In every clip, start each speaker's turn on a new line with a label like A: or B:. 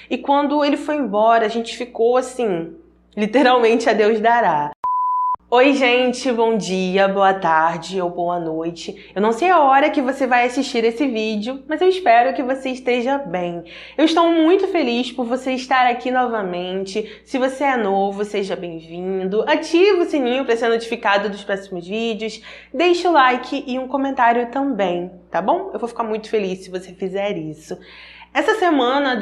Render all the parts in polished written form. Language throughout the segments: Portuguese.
A: E quando ele foi embora, a gente ficou assim, literalmente a Deus dará. Oi gente, bom dia, boa tarde ou boa noite. Eu não sei a hora que você vai assistir esse vídeo, mas eu espero que você esteja bem. Eu estou muito feliz por você estar aqui novamente. Se você é novo, seja bem-vindo. Ative o sininho para ser notificado dos próximos vídeos. Deixe o like e um comentário também, tá bom? Eu vou ficar muito feliz se você fizer isso. Essa semana,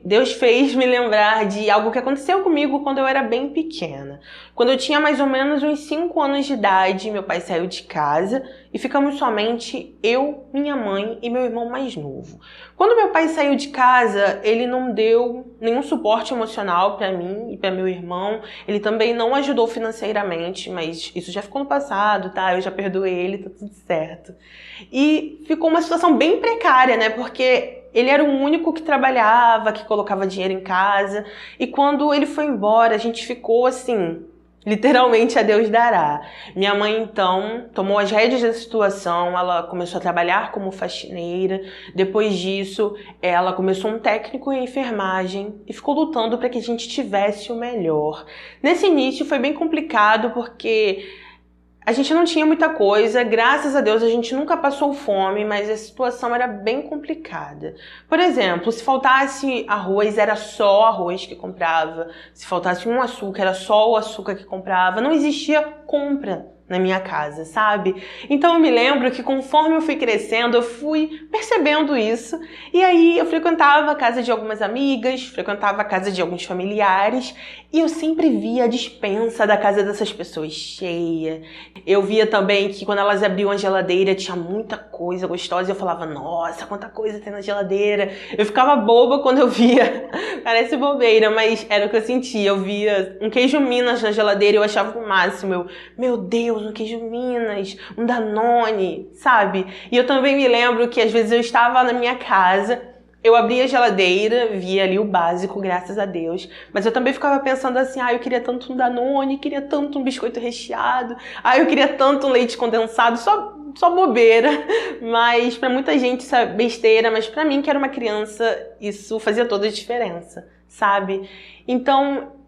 A: Deus fez me lembrar de algo que aconteceu comigo quando eu era bem pequena. Quando eu tinha mais ou menos uns 5 anos de idade, meu pai saiu de casa e ficamos somente eu, minha mãe e meu irmão mais novo. Quando meu pai saiu de casa, ele não deu nenhum suporte emocional para mim e para meu irmão. Ele também não ajudou financeiramente, mas isso já ficou no passado, tá? Eu já perdoei ele, tá tudo certo. E ficou uma situação bem precária, né? Porque ele era o único que trabalhava, que colocava dinheiro em casa. E quando ele foi embora, a gente ficou assim, literalmente a Deus dará. Minha mãe, então, tomou as rédeas da situação. Ela começou a trabalhar como faxineira. Depois disso, ela começou um técnico em enfermagem e ficou lutando para que a gente tivesse o melhor. Nesse início foi bem complicado porque a gente não tinha muita coisa, graças a Deus a gente nunca passou fome, mas a situação era bem complicada. Por exemplo, se faltasse arroz, era só arroz que comprava. Se faltasse um açúcar, era só o açúcar que comprava. Não existia compra na minha casa, sabe? Então eu me lembro que conforme eu fui crescendo, eu fui percebendo isso. E aí eu frequentava a casa de algumas amigas, frequentava a casa de alguns familiares, e eu sempre via a despensa da casa dessas pessoas cheia. Eu via também que quando elas abriam a geladeira tinha muita coisa gostosa, e eu falava, nossa, quanta coisa tem na geladeira. Eu ficava boba quando eu via, parece bobeira, mas era o que eu sentia. Eu via um queijo Minas na geladeira e eu achava o máximo. Meu Deus, um queijo Minas, um Danone, sabe? E eu também me lembro que às vezes eu estava na minha casa, eu abria a geladeira, via ali o básico, graças a Deus, mas eu também ficava pensando assim, eu queria tanto um Danone, queria tanto um biscoito recheado, eu queria tanto um leite condensado, só bobeira, mas pra muita gente isso é besteira, mas pra mim que era uma criança, isso fazia toda a diferença, sabe? Então,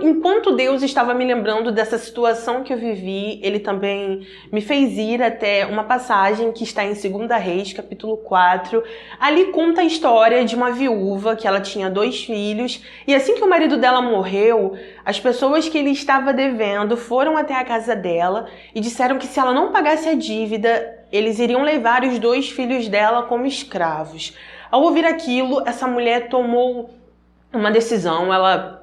A: enquanto Deus estava me lembrando dessa situação que eu vivi, Ele também me fez ir até uma passagem que está em 2 Reis, capítulo 4. Ali conta a história de uma viúva que ela tinha 2 filhos e assim que o marido dela morreu, as pessoas que ele estava devendo foram até a casa dela e disseram que se ela não pagasse a dívida, eles iriam levar os 2 filhos dela como escravos. Ao ouvir aquilo, essa mulher tomou uma decisão, ela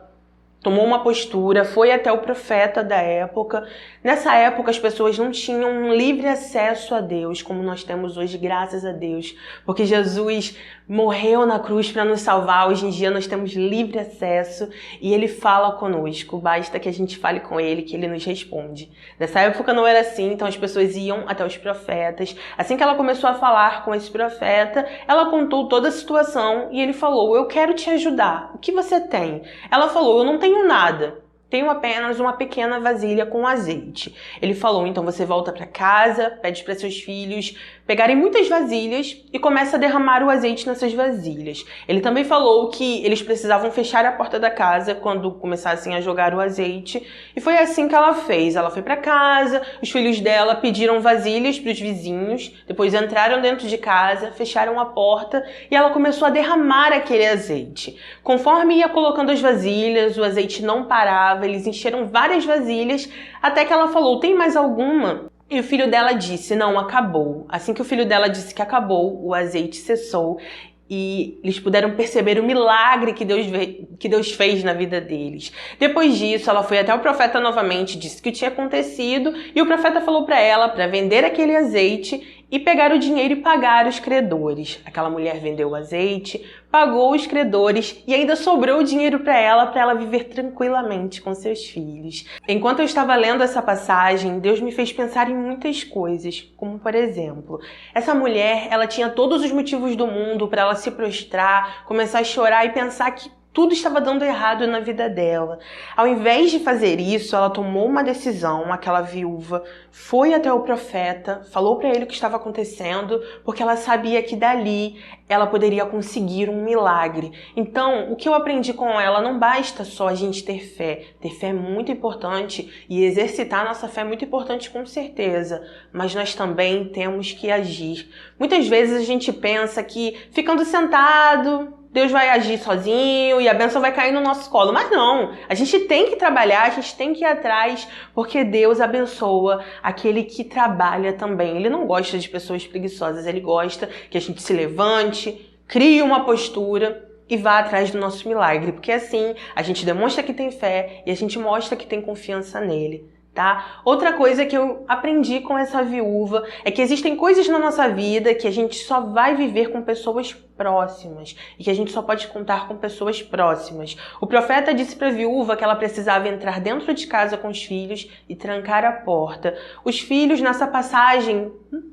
A: tomou uma postura, foi até o profeta da época. Nessa época, as pessoas não tinham um livre acesso a Deus, como nós temos hoje, graças a Deus. Porque Jesus morreu na cruz para nos salvar. Hoje em dia, nós temos livre acesso e Ele fala conosco. Basta que a gente fale com Ele, que Ele nos responde. Nessa época não era assim, então as pessoas iam até os profetas. Assim que ela começou a falar com esse profeta, ela contou toda a situação e ele falou, eu quero te ajudar. O que você tem? Ela falou, eu não tenho nada. Tenho apenas uma pequena vasilha com azeite. Ele falou, então você volta para casa, pede para seus filhos pegarem muitas vasilhas e começa a derramar o azeite nessas vasilhas. Ele também falou que eles precisavam fechar a porta da casa quando começassem a jogar o azeite. E foi assim que ela fez. Ela foi para casa, os filhos dela pediram vasilhas para os vizinhos, depois entraram dentro de casa, fecharam a porta e ela começou a derramar aquele azeite. Conforme ia colocando as vasilhas, o azeite não parava, eles encheram várias vasilhas, até que ela falou, tem mais alguma? E o filho dela disse, não, acabou. Assim que o filho dela disse que acabou, o azeite cessou e eles puderam perceber o milagre que Deus fez na vida deles. Depois disso, ela foi até o profeta novamente, disse o que tinha acontecido e o profeta falou para ela para vender aquele azeite e pegar o dinheiro e pagar os credores. Aquela mulher vendeu o azeite, pagou os credores e ainda sobrou o dinheiro para ela viver tranquilamente com seus filhos. Enquanto eu estava lendo essa passagem, Deus me fez pensar em muitas coisas, como por exemplo, essa mulher, ela tinha todos os motivos do mundo para ela se prostrar, começar a chorar e pensar que tudo estava dando errado na vida dela. Ao invés de fazer isso, ela tomou uma decisão, aquela viúva foi até o profeta, falou para ele o que estava acontecendo, porque ela sabia que dali ela poderia conseguir um milagre. Então, o que eu aprendi com ela, não basta só a gente ter fé. Ter fé é muito importante e exercitar nossa fé é muito importante com certeza, mas nós também temos que agir. Muitas vezes a gente pensa que ficando sentado, Deus vai agir sozinho e a bênção vai cair no nosso colo. Mas não, a gente tem que trabalhar, a gente tem que ir atrás, porque Deus abençoa aquele que trabalha também. Ele não gosta de pessoas preguiçosas, ele gosta que a gente se levante, crie uma postura e vá atrás do nosso milagre, porque assim a gente demonstra que tem fé e a gente mostra que tem confiança nele. Tá? Outra coisa que eu aprendi com essa viúva é que existem coisas na nossa vida que a gente só vai viver com pessoas próximas e que a gente só pode contar com pessoas próximas. O profeta disse para a viúva que ela precisava entrar dentro de casa com os filhos e trancar a porta. Os filhos nessa passagem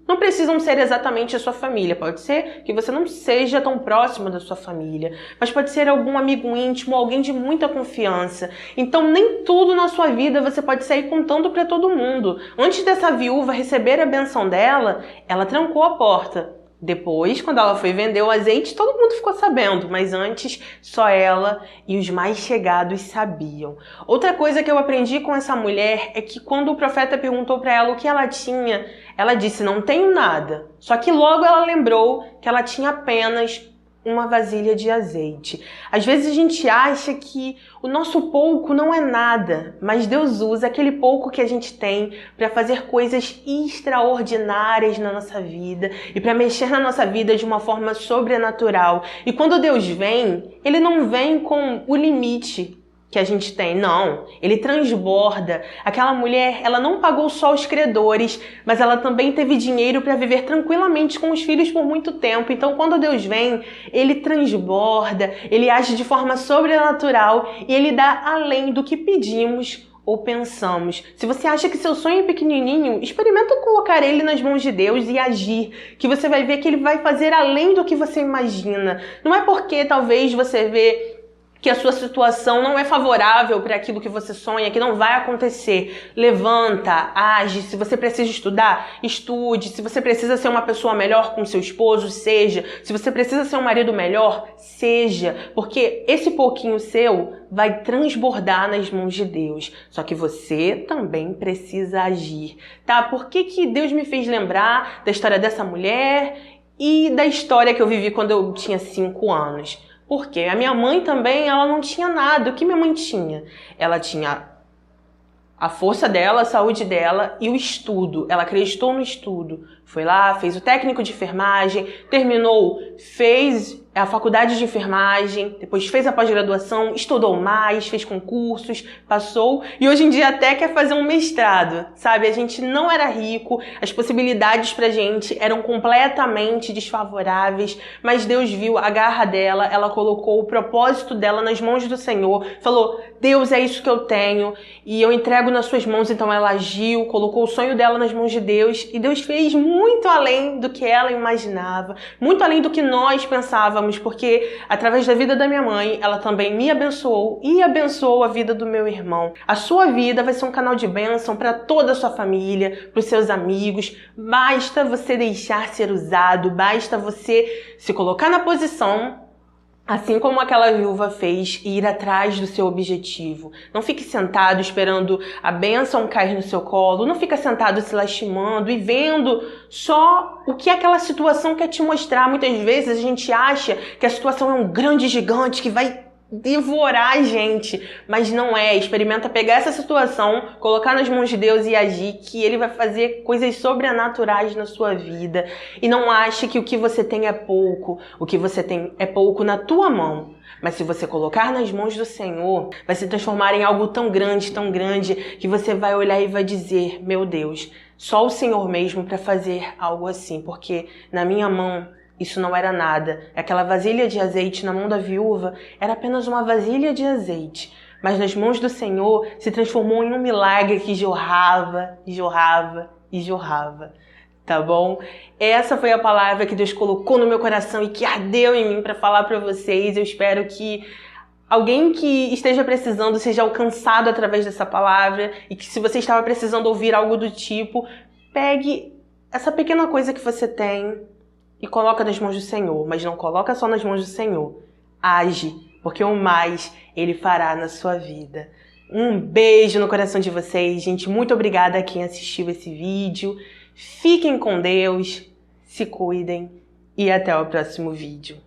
A: não precisam ser exatamente a sua família. Pode ser que você não seja tão próximo da sua família, mas pode ser algum amigo íntimo, alguém de muita confiança. Então nem tudo na sua vida você pode sair contando para todo mundo. Antes dessa viúva receber a benção dela, ela trancou a porta. Depois, quando ela foi vender o azeite, todo mundo ficou sabendo, mas antes só ela e os mais chegados sabiam. Outra coisa que eu aprendi com essa mulher é que quando o profeta perguntou para ela o que ela tinha, ela disse, não tenho nada. Só que logo ela lembrou que ela tinha apenas uma vasilha de azeite. Às vezes a gente acha que o nosso pouco não é nada, mas Deus usa aquele pouco que a gente tem para fazer coisas extraordinárias na nossa vida e para mexer na nossa vida de uma forma sobrenatural. E quando Deus vem, Ele não vem com o limite que a gente tem, não, ele transborda. Aquela mulher, ela não pagou só os credores, mas ela também teve dinheiro para viver tranquilamente com os filhos por muito tempo. Então, quando Deus vem, ele transborda, ele age de forma sobrenatural e ele dá além do que pedimos ou pensamos. Se você acha que seu sonho é pequenininho, experimenta colocar ele nas mãos de Deus e agir, que você vai ver que ele vai fazer além do que você imagina. Não é porque talvez você vê que a sua situação não é favorável para aquilo que você sonha, que não vai acontecer. Levanta, age. Se você precisa estudar, estude. Se você precisa ser uma pessoa melhor com seu esposo, seja. Se você precisa ser um marido melhor, seja. Porque esse pouquinho seu vai transbordar nas mãos de Deus. Só que você também precisa agir, tá? Por que Deus me fez lembrar da história dessa mulher e da história que eu vivi quando eu tinha 5 anos? Porque a minha mãe também, ela não tinha nada. O que minha mãe tinha? Ela tinha a força dela, a saúde dela e o estudo. Ela acreditou no estudo. Foi lá, fez o técnico de enfermagem, terminou, fez a faculdade de enfermagem, depois fez a pós-graduação, estudou mais, fez concursos, passou e hoje em dia até quer fazer um mestrado, sabe? A gente não era rico, as possibilidades pra gente eram completamente desfavoráveis, mas Deus viu a garra dela, ela colocou o propósito dela nas mãos do Senhor, falou, Deus, é isso que eu tenho e eu entrego nas suas mãos. Então ela agiu, colocou o sonho dela nas mãos de Deus e Deus fez muito além do que ela imaginava, muito além do que nós pensávamos, porque através da vida da minha mãe, ela também me abençoou e abençoou a vida do meu irmão. A sua vida vai ser um canal de bênção para toda a sua família, para os seus amigos. Basta você deixar ser usado, basta você se colocar na posição, assim como aquela viúva fez, e ir atrás do seu objetivo. Não fique sentado esperando a bênção cair no seu colo. Não fica sentado se lastimando e vendo só o que aquela situação quer te mostrar. Muitas vezes a gente acha que a situação é um grande gigante que vai devorar a gente, mas não é. Experimenta pegar essa situação, colocar nas mãos de Deus e agir, que Ele vai fazer coisas sobrenaturais na sua vida. E não ache que o que você tem é pouco, o que você tem é pouco na tua mão. Mas se você colocar nas mãos do Senhor, vai se transformar em algo tão grande, que você vai olhar e vai dizer, meu Deus, só o Senhor mesmo para fazer algo assim, porque na minha mão isso não era nada. Aquela vasilha de azeite na mão da viúva era apenas uma vasilha de azeite. Mas nas mãos do Senhor se transformou em um milagre que jorrava, jorrava e jorrava. Tá bom? Essa foi a palavra que Deus colocou no meu coração e que ardeu em mim para falar para vocês. Eu espero que alguém que esteja precisando seja alcançado através dessa palavra e que se você estava precisando ouvir algo do tipo, pegue essa pequena coisa que você tem e coloca nas mãos do Senhor, mas não coloca só nas mãos do Senhor. Age, porque o mais Ele fará na sua vida. Um beijo no coração de vocês, gente. Muito obrigada a quem assistiu esse vídeo. Fiquem com Deus, se cuidem e até o próximo vídeo.